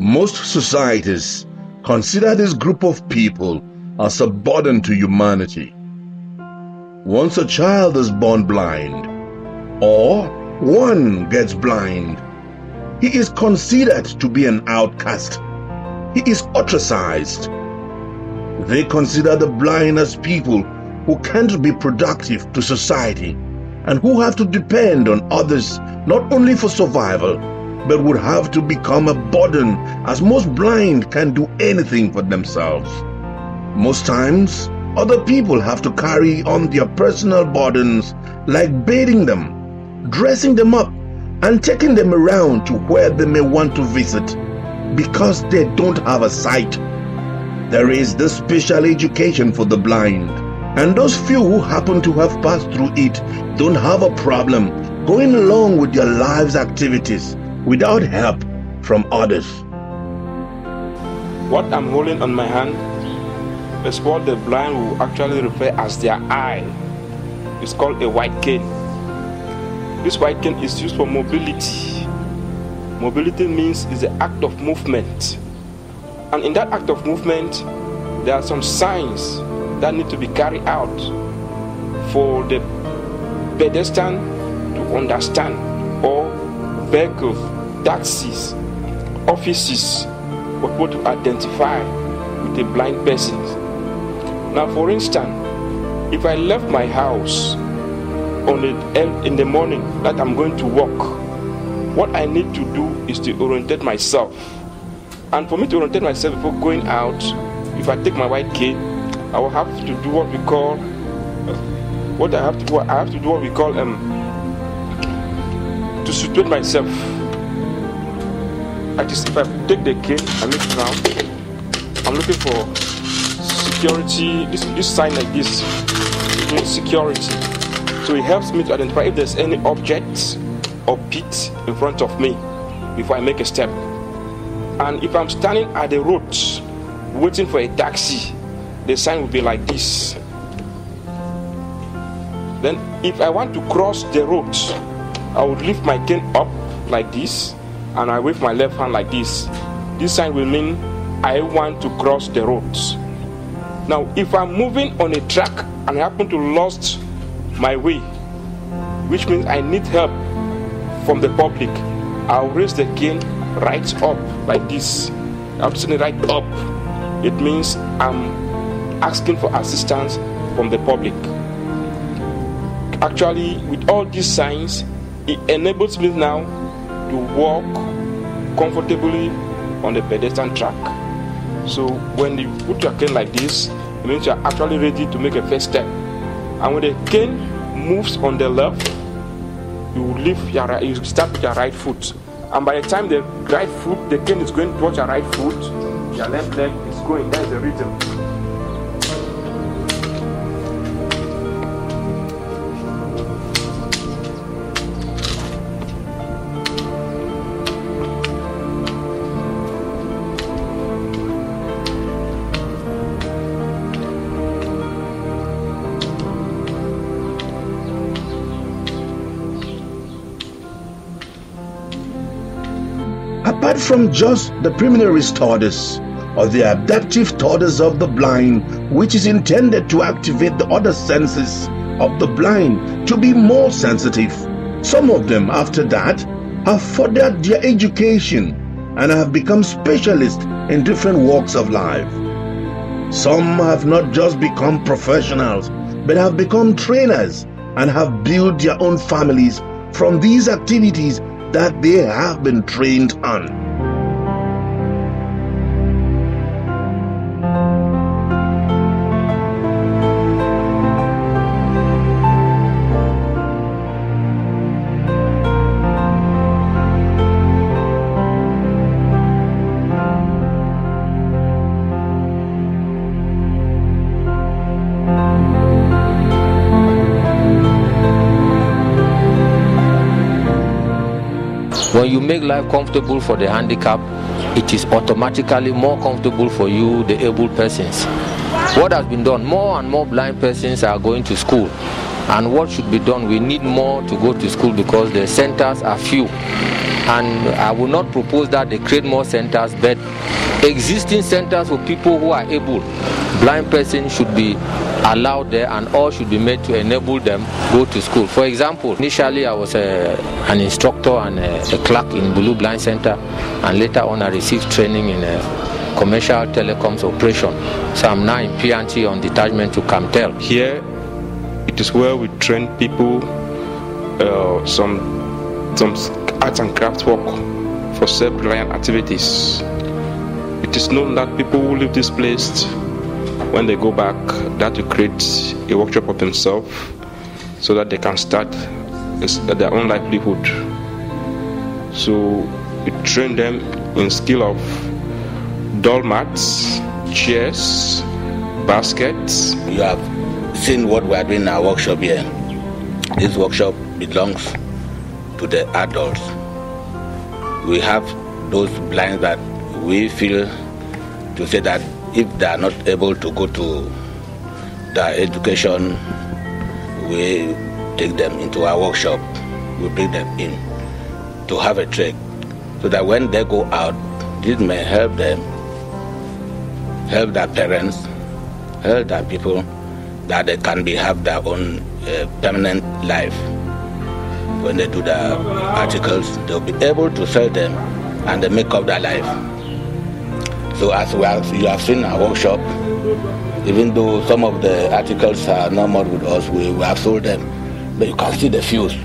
Most societies consider this group of people as a burden to humanity. Once a child is born blind, or one gets blind, he is considered to be an outcast. He is ostracized. They consider the blind as people who can't be productive to society and who have to depend on others not only for survival, but would have to become a burden, as most blind can't do anything for themselves. Most times, other people have to carry on their personal burdens, like bathing them, dressing them up, and taking them around to where they may want to visit, because they don't have a sight. There is this special education for the blind, and those few who happen to have passed through it don't have a problem going along with their lives' activities without help from others. What I'm holding on my hand is what the blind will actually refer as their eye. It's called a white cane. This white cane is used for mobility. Mobility means it's the act of movement. And in that act of movement, there are some signs that need to be carried out for the pedestrian to understand, or vehicles, taxis, offices, for people to identify with a blind person. Now, for instance, if I left my house in the morning that I'm going to work, what I need to do is to orientate myself. And for me to orientate myself before going out, if I take my white cane, I will have to do what we call to situate myself. That is, if I take the cane and look around, I'm looking for security. This sign like this means security. So it helps me to identify if there's any object or pit in front of me before I make a step. And if I'm standing at the road waiting for a taxi, the sign will be like this. Then if I want to cross the road, I would lift my cane up like this, and I wave my left hand like this. This sign will mean I want to cross the road. Now, if I'm moving on a track and I happen to lost my way, which means I need help from the public, I'll raise the cane right up like this. I'm sending it right up. It means I'm asking for assistance from the public. Actually, with all these signs, it enables me now to walk comfortably on the pedestrian track. So when you put your cane like this, it means you're actually ready to make a first step. And when the cane moves on the left, you start with your right foot. And by the time the right foot, the cane is going towards your right foot, your left leg is going. That's the rhythm. Apart from just the preliminary studies or the adaptive studies of the blind, which is intended to activate the other senses of the blind to be more sensitive, some of them after that have furthered their education and have become specialists in different walks of life. Some have not just become professionals, but have become trainers and have built their own families from these activities that they have been trained on. When you make life comfortable for the handicapped, it is automatically more comfortable for you, the able persons. What has been done, more and more blind persons are going to school. And what should be done? We need more to go to school because the centers are few. And I will not propose that they create more centers, but existing centers for people who are able, blind persons should be allowed there, and all should be made to enable them go to school. For example, initially I was an instructor and a clerk in Bulu Blind Center, and later on I received training in commercial telecoms operation. So I'm now in P&T on detachment to Camtel. Here, it is where we train people some arts and crafts work for self-reliant activities. It is known that people who leave this place, when they go back, that to create a workshop of themselves so that they can start their own livelihood. So we train them in skill of doll mats, chairs, baskets. You have seen what we are doing in our workshop here. This workshop belongs to the adults. We have those blinds that we feel to say that if they are not able to go to their education, we take them into our workshop. We bring them in to have a trade, so that when they go out, this may help them, help their parents, help their people, that they can have their own permanent life. When they do the articles, they'll be able to sell them and they make up their life. So as you have seen our workshop, even though some of the articles are not more with us, we have sold them, but you can see the fuse.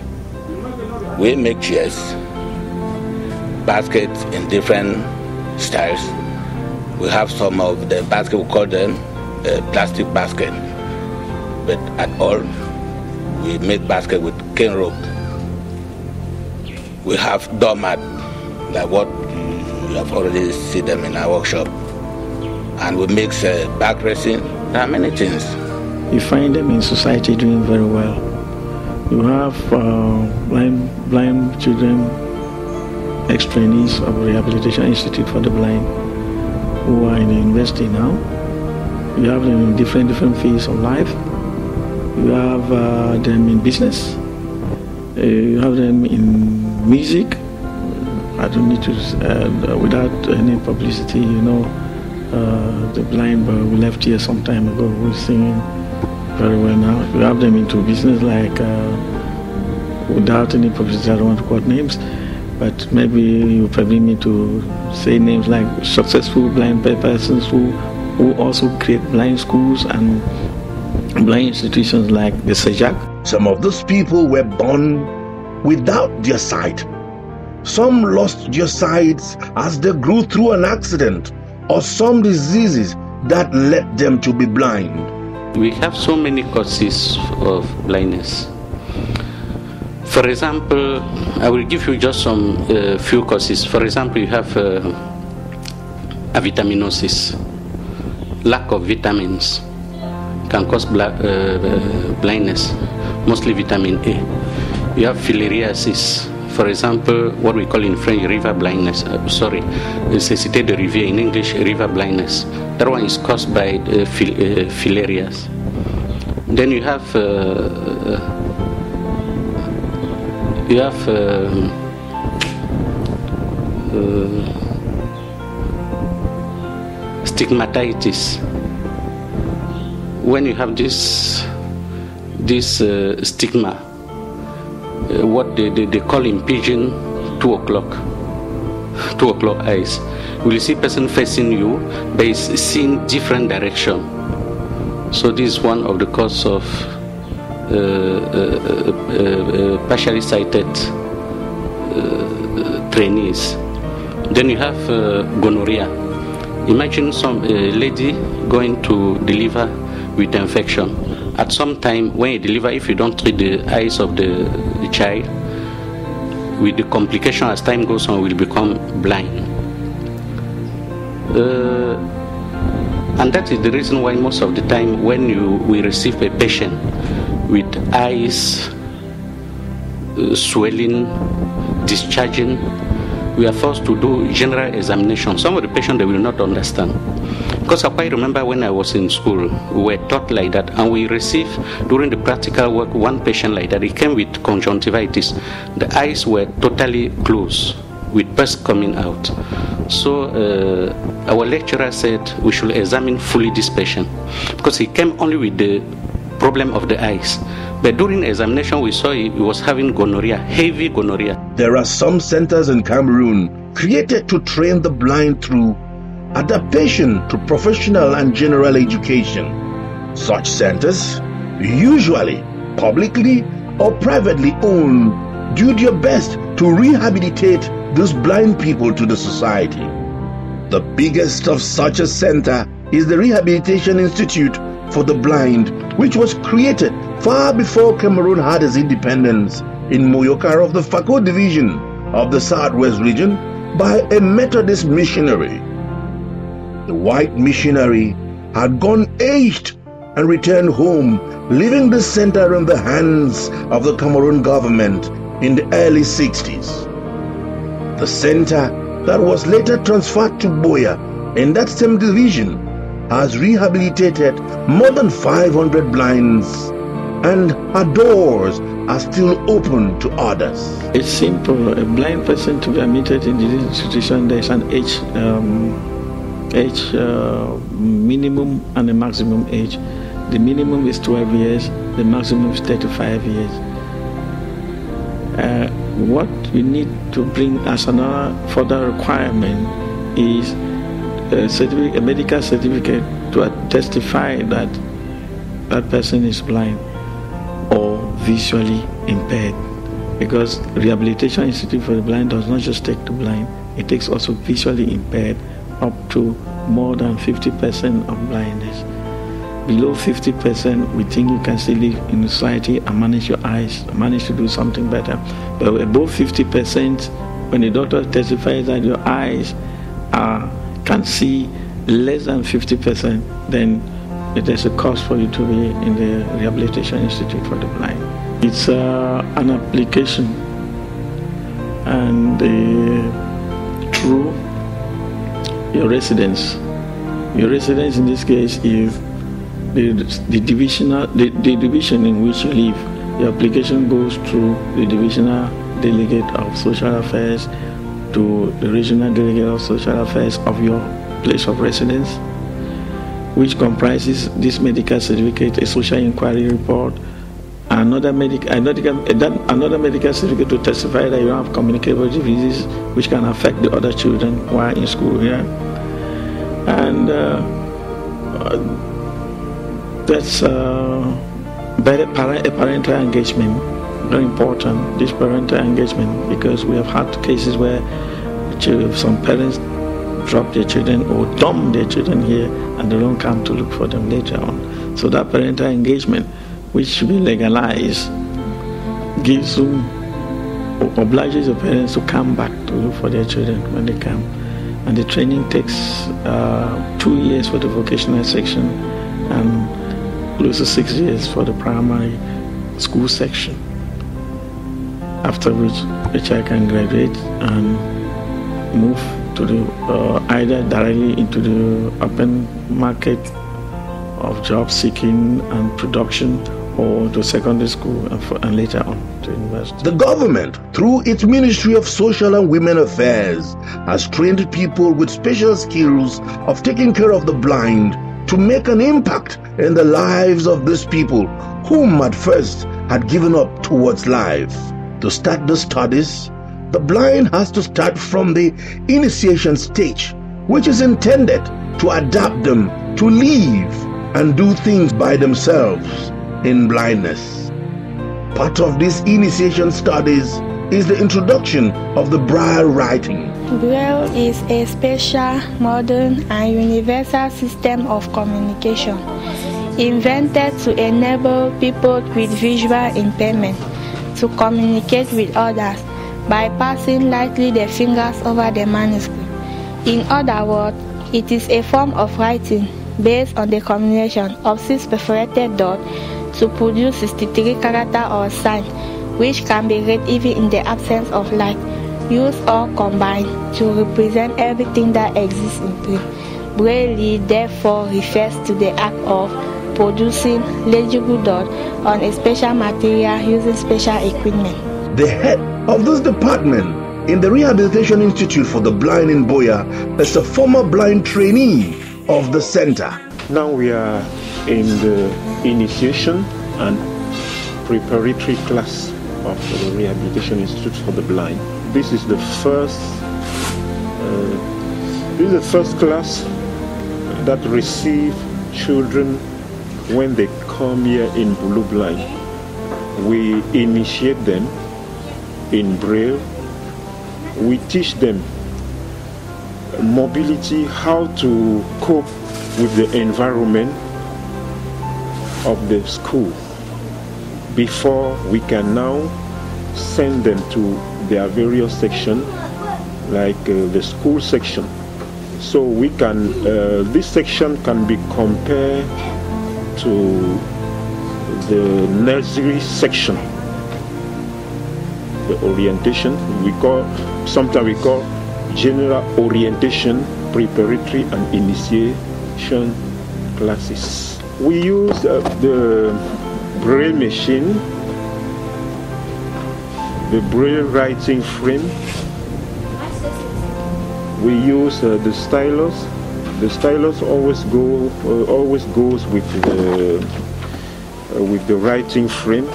We make chairs, baskets in different styles. We have some of the baskets, we call them plastic basket, but at all, we make basket with cane rope. We have doormat, like what you have already seen them in our workshop. And we make back racing. There are many things. You find them in society doing very well. You have blind children, ex-trainees of Rehabilitation Institute for the Blind, who are in the university now. You have them in different fields of life. You have them in business. You have them in music. I don't need to, without any publicity, the blind boy we left here some time ago, who's singing very well now. You have them into business, like, without any publicity, I don't want to quote names, but maybe you probably need to say names like successful blind persons who also create blind schools and blind institutions like the SEJAC. Some of those people were born without their sight. Some lost their sight as they grew through an accident or some diseases that led them to be blind. We have so many causes of blindness. For example, I will give you just some few causes. For example, you have avitaminosis. Lack of vitamins can cause blindness, mostly vitamin A. You have filariasis. For example, what we call in French river blindness, cécité de rivière, in English river blindness. That one is caused by filarias. Then you have stigmatitis. When you have this stigma, what they call in pidgin 2 o'clock eyes. You will see person facing you, but is seeing different direction. So this is one of the cause of partially sighted trainees. Then you have gonorrhea. Imagine some lady going to deliver with infection. At some time when you deliver, if you don't treat the eyes of the child, with the complication as time goes on, will become blind. And that is the reason why most of the time when we receive a patient with eyes swelling, discharging, we are forced to do general examination. Some of the patients they will not understand. Because I quite remember when I was in school, we were taught like that, and we received during the practical work one patient like that. He came with conjunctivitis. The eyes were totally closed, with pus coming out. So our lecturer said we should examine fully this patient, because he came only with the problem of the eyes. But during examination, we saw he was having gonorrhea, heavy gonorrhea. There are some centers in Cameroon created to train the blind through adaptation to professional and general education. Such centers, usually publicly or privately owned, do their best to rehabilitate those blind people to the society. The biggest of such a center is the Rehabilitation Institute for the Blind, which was created far before Cameroon had its independence in Moyokar of the Fako division of the Southwest region by a Methodist missionary. The white missionary had gone aged and returned home, leaving the center in the hands of the Cameroon government in the early 60s. The center that was later transferred to Boya in that same division has rehabilitated more than 500 blinds, and her doors are still open to others. It's simple. A blind person to be admitted in this institution, there's an age minimum and a maximum age. The minimum is 12 years, the maximum is 35 years. What you need to bring as another further requirement is a medical certificate to testify that that person is blind or visually impaired. Because Rehabilitation Institute for the Blind does not just take the blind, it takes also visually impaired up to more than 50% of blindness. Below 50%, we think you can still live in society and manage your eyes, manage to do something better. But above 50%, when the doctor testifies that your eyes can see less than 50%, then there's a cost for you to be in the Rehabilitation Institute for the Blind. It's an application, and through your residence. Your residence in this case is the division in which you live. Your application goes through the divisional delegate of social affairs to the regional delegate of social affairs of your place of residence, which comprises this medical certificate, a social inquiry report, another medical certificate to testify that you don't have communicable diseases which can affect the other children while in school here. And that's better parental engagement, very important, this parental engagement, because we have had cases where some parents drop their children or dump their children here and they don't come to look for them later on. So that parental engagement, which should be legalized, gives them, obliges the parents to come back to look for their children when they come. And the training takes 2 years for the vocational section and close to 6 years for the primary school section, after which a child can graduate and move to the either directly into the open market of job seeking and production, or to secondary school and later on to university. The government, through its Ministry of Social and Women Affairs, has trained people with special skills of taking care of the blind to make an impact in the lives of these people whom at first had given up towards life. To start the studies, the blind has to start from the initiation stage, which is intended to adapt them to live and do things by themselves in blindness. Part of these initiation studies is the introduction of the Braille writing. Braille is a special, modern and universal system of communication invented to enable people with visual impairment to communicate with others by passing lightly their fingers over the manuscript. In other words, it is a form of writing based on the combination of 6 perforated dots to produce 63 characters or signs, which can be read even in the absence of light, used or combined to represent everything that exists in print. Braille therefore refers to the act of producing legible dots on a special material using special equipment. The head of this department in the Rehabilitation Institute for the Blind in Boya is a former blind trainee of the center. Now we are in the initiation and preparatory class of the Rehabilitation Institute for the Blind. This is the first class that receive children when they come here in Blue Blind. We initiate them in Braille. We teach them mobility, how to cope with the environment of the school before we can now send them to their various sections, like the school section. So we can, this section can be compared to the nursery section, the orientation. Sometimes we call general orientation, preparatory and initiation classes. We use the Braille machine, the Braille writing frame. We use the stylus. The stylus always goes with the writing frame.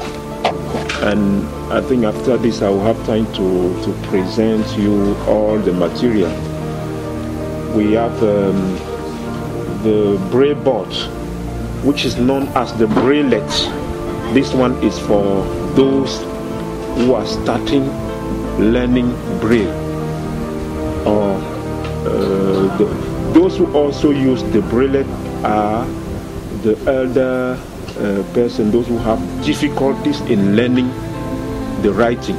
And I think after this I will have time to present you all the material. We have the Braille board, which is known as the Braillet. This one is for those who are starting learning Braille, or those who also use the Braillet are the elder person, those who have difficulties in learning the writing.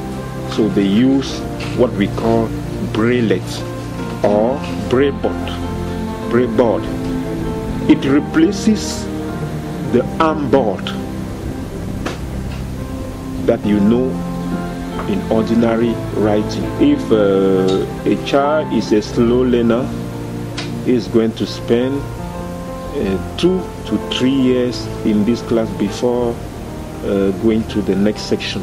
So they use what we call Braillet or Braille board. It replaces the arm board that you know in ordinary writing. If a child is a slow learner, he is going to spend 2 to 3 years in this class before going to the next section.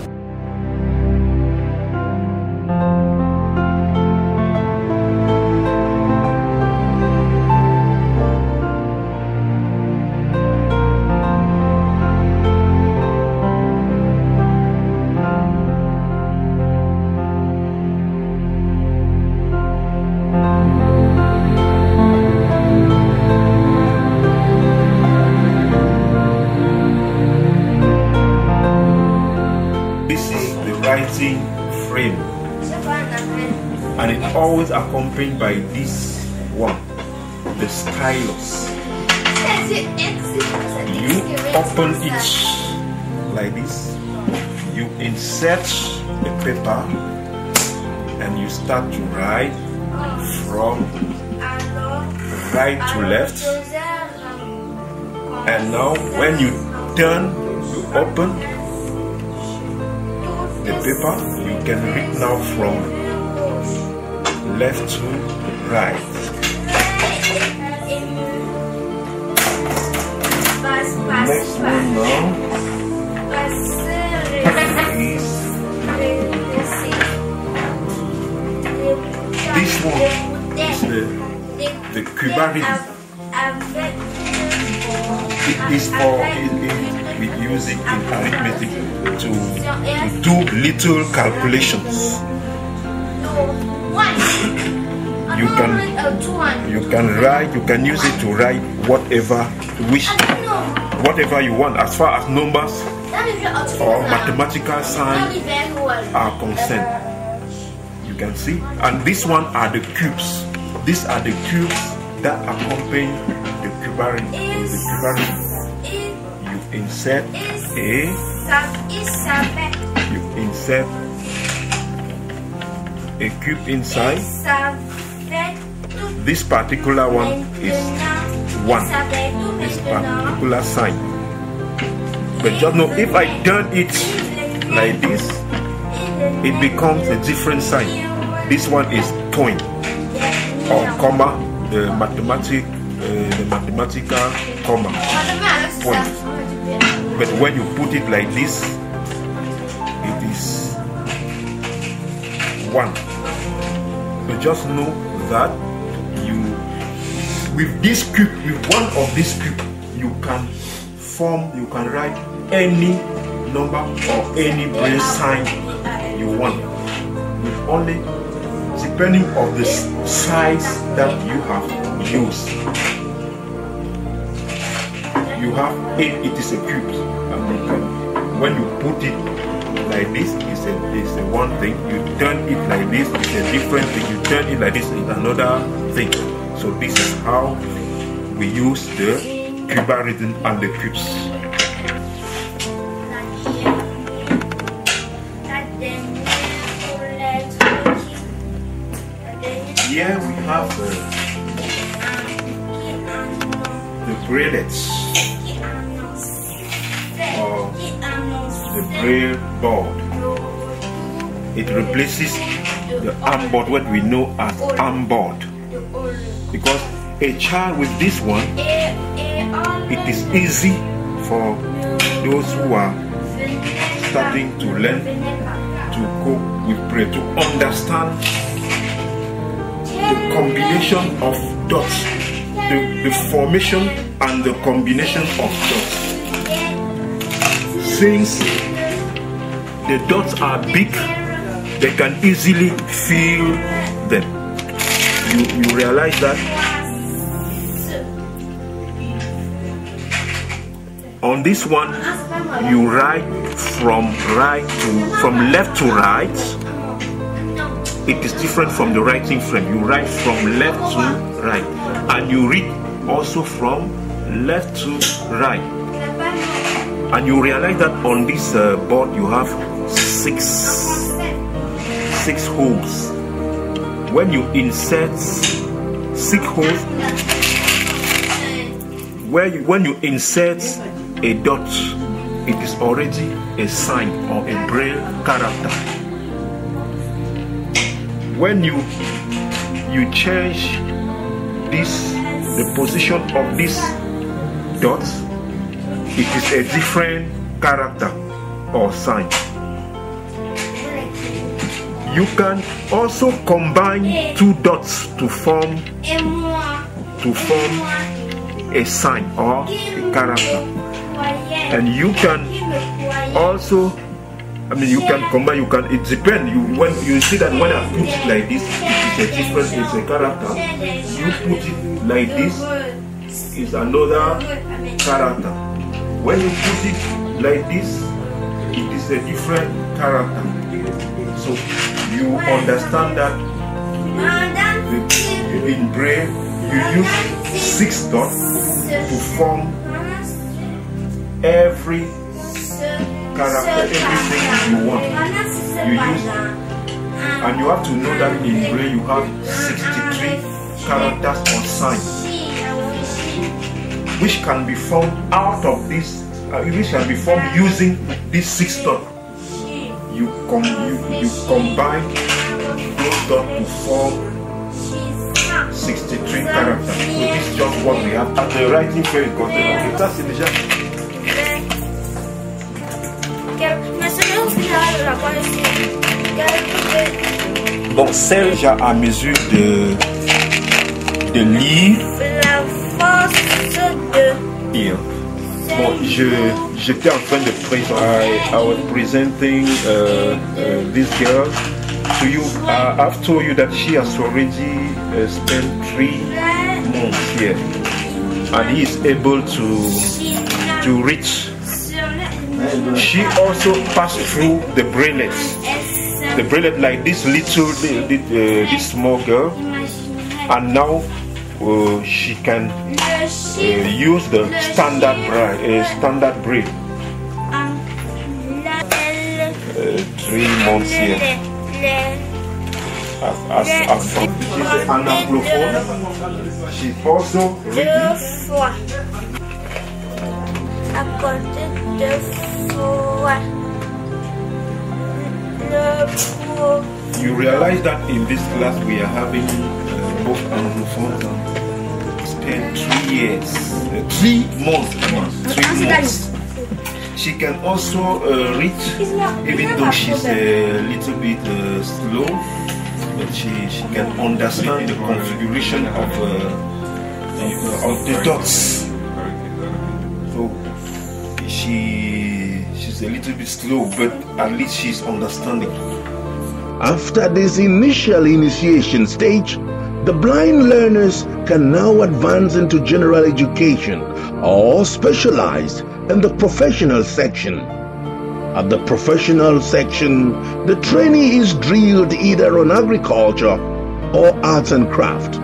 Writing frame, and it always accompanied by this one, the stylus. You open it like this, you insert the paper, and you start to write from right to left. And now when you turn to open the paper, you can read now from left to right. Next one now is this one is the cubarism. It is for we use it in arithmetic to do little calculations. You can use it to write whatever you want, as far as numbers or mathematical signs are concerned. You can see, and this one are the cubes. These are the cubes that accompany the cubarism. You insert A, you insert a cube inside. This particular one is 1, this particular sign. But just know, if I turn it like this, it becomes a different sign. This one is point or comma, the mathematical a mathematical comma point. But when you put it like this, it is 1. So just know that with this cube, with one of these cube, you can write any number or any Braille sign you want. With only depending on the size that you have used. You have it is a cube. When you put it like this, it's a one thing. You turn it like this, it's a different thing. You turn it like this, it's another thing. So this is how we use the cubarism and the cubes. Here we have the braillets or the Braille board. It replaces the arm board, what we know as arm board. Because a child with this one, it is easy for those who are starting to learn to cope with Braille, to understand the combination of dots, the formation and the combination of dots. Since the dots are big, they can easily feel them. You realize that on this one you write from left to right. It is different from the writing frame. You write from left to right, and you read also from left to right. And you realize that on this board you have six holes. When you insert 6 holes, when you insert a dot, it is already a sign or a Braille character. When you change the position of this dot, it is a different character or sign. You can also combine 2 dots to form a sign or a character. And you can also, you can combine, it depends. When you see that when I put it like this, it's a character. You put it like this, it's another character. When you put it like this, it is a different character. So you understand that in Braille, you use 6 dots to form every character, everything you want. You use, and you have to know that in Braille you have 63 characters or signs, which can be formed out of this, which can be formed using these 6 dots. You combine those dots to form 63 characters. So this is just what we have. At the writing very good. Okay, ça c'est déjà. Bon, celle déjà à mesure de lire. La force de lire. Bon, j'étais en train de présenter. I was presenting this girl to you. I've told you that she has already spent 3 months here, and he is able to reach. She also passed through the braillets. The braillet like this this small girl, and now she can use the standard Braille. 3 months here. She's an anglophone. She's also reading. You realize that in this class we are having both anglophones and spent 3 years, 3 months. 3 months. She can also read, even though she's a little bit slow, but she can understand the configuration of the dots. So she's a little bit slow, but at least she's understanding. After this initial initiation stage, the blind learners can now advance into general education or specialize in the professional section. At the professional section, the trainee is drilled either on agriculture or arts and craft.